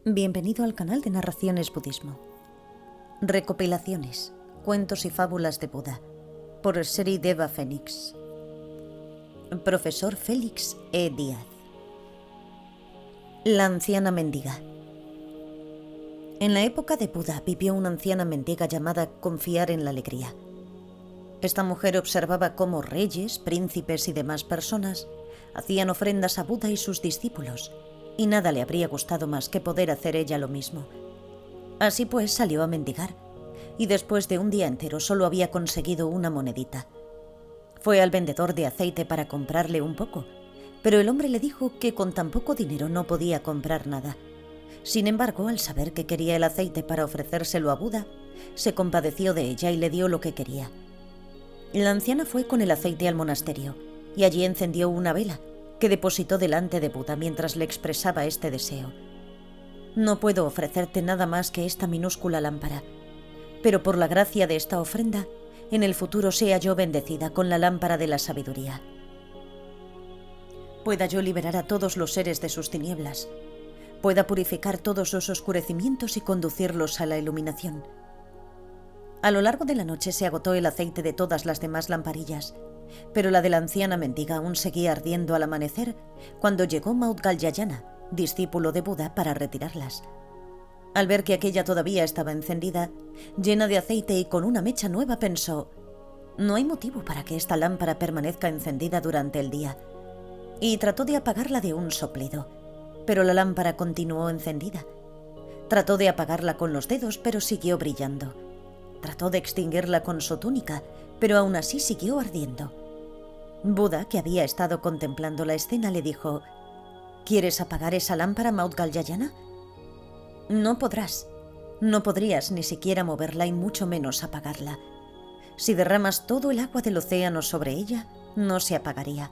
Bienvenido al canal de Narraciones Budismo. Recopilaciones, cuentos y fábulas de Buda, por Sri Deva Fénix. Profesor Félix E. Díaz. La anciana mendiga. En la época de Buda vivió una anciana mendiga llamada Confiar en la Alegría. Esta mujer observaba cómo reyes, príncipes y demás personas hacían ofrendas a Buda y sus discípulos, y nada le habría gustado más que poder hacer ella lo mismo. Así pues salió a mendigar, y después de un día entero solo había conseguido una monedita. Fue al vendedor de aceite para comprarle un poco, pero el hombre le dijo que con tan poco dinero no podía comprar nada. Sin embargo, al saber que quería el aceite para ofrecérselo a Buda, se compadeció de ella y le dio lo que quería. La anciana fue con el aceite al monasterio, y allí encendió una vela, que depositó delante de Buda mientras le expresaba este deseo. No puedo ofrecerte nada más que esta minúscula lámpara, pero por la gracia de esta ofrenda, en el futuro sea yo bendecida con la lámpara de la sabiduría. Pueda yo liberar a todos los seres de sus tinieblas, pueda purificar todos los oscurecimientos y conducirlos a la iluminación. A lo largo de la noche se agotó el aceite de todas las demás lamparillas, pero la de la anciana mendiga aún seguía ardiendo al amanecer cuando llegó Maudgalyayana, discípulo de Buda, para retirarlas. Al ver que aquella todavía estaba encendida, llena de aceite y con una mecha nueva, pensó: no hay motivo para que esta lámpara permanezca encendida durante el día, y trató de apagarla de un soplido, pero la lámpara continuó encendida. Trató de apagarla con los dedos, pero siguió brillando. Trató de extinguirla con su túnica, pero aún así siguió ardiendo. Buda, que había estado contemplando la escena, le dijo: ¿quieres apagar esa lámpara, Maudgalyayana? No podrás. No podrías ni siquiera moverla y mucho menos apagarla. Si derramas todo el agua del océano sobre ella, no se apagaría.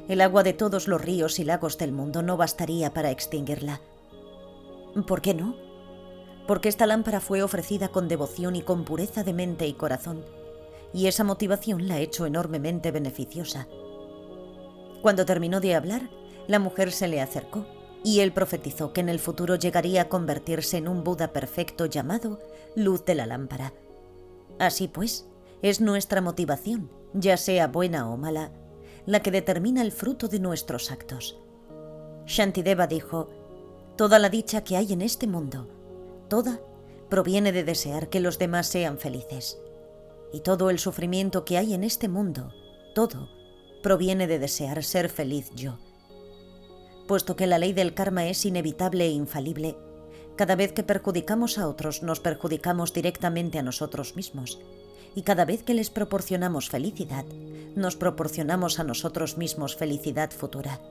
El agua de todos los ríos y lagos del mundo no bastaría para extinguirla. ¿Por qué no? Porque esta lámpara fue ofrecida con devoción y con pureza de mente y corazón, y esa motivación la ha hecho enormemente beneficiosa. Cuando terminó de hablar, la mujer se le acercó, y él profetizó que en el futuro llegaría a convertirse en un Buda perfecto llamado Luz de la Lámpara. Así pues, es nuestra motivación, ya sea buena o mala, la que determina el fruto de nuestros actos. Shantideva dijo: toda la dicha que hay en este mundo, toda, proviene de desear que los demás sean felices. Y todo el sufrimiento que hay en este mundo, todo, proviene de desear ser feliz yo. Puesto que la ley del karma es inevitable e infalible, cada vez que perjudicamos a otros nos perjudicamos directamente a nosotros mismos, y cada vez que les proporcionamos felicidad, nos proporcionamos a nosotros mismos felicidad futura.